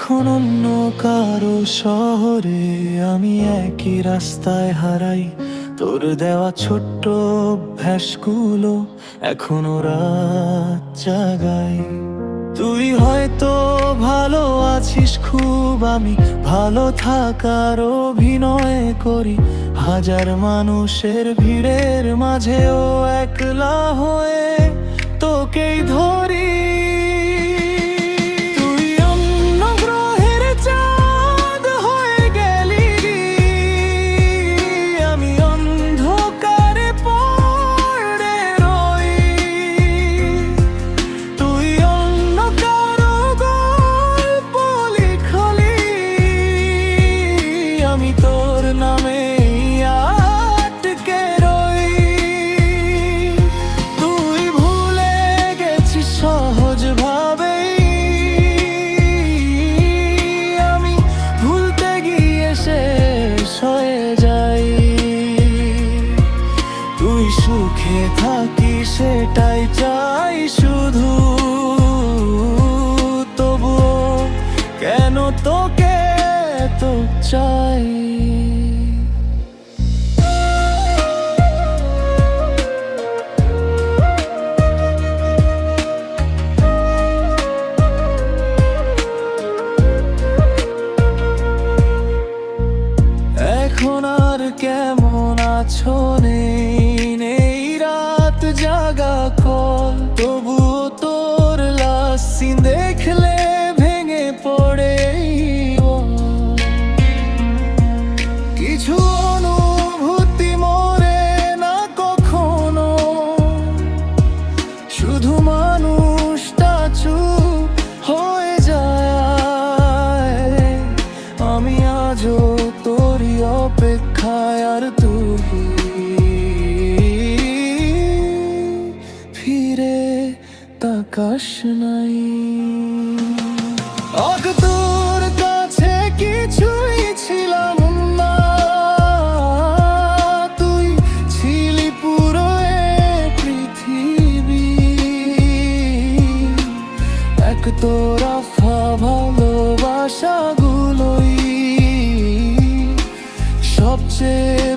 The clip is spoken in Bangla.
এখন অন্য কারো শহরে আমি একই রাস্তায় হারাই, তোর দেওয়া ছোট্ট অভ্যাসগুলো এখনো রাত জাগাই। তুই হয়তো ভালো আছিস খুব, আমি ভালো থাকার অভিনয় করি। হাজার মানুষের ভিড়ের মাঝেও একলা হয়ে তোকেই ধরি। তুই অন্য গ্রহের চাঁদ হয়ে গেলি, আমি অন্ধকারে পড়ে রই। তুই অন্য কারো গল্প লিখলি, আমি তোর নামে আটকে রই। তুই ভুলে গেছিস সহজ ভাবেই, আমি ভুলতে গিয়ে শেষ হয়ে যাই। তুই সুখে থাকিস সেটাই চাই শুধু, তবুও কেন তোকে তো চাই। এখন আর কেমন আছো নেই রাত জাগা কল, তবুও তোর লাশ সিন দেখলে ভেঙে পড়ে মন। কিছু অনুভূতি মরে না কখনো, শুধু মানুষটা চুপ হয়ে যায়। আমি আজও তোরই অপেক্ষায়, আর তুই ফিরে তাকাস নাই। তোর কাছে কিছুই ছিলাম না, তুই ছিলি পুরো এক পৃথিবী। এক তোরফা ভালোবাসাগুলোই সবচেয়ে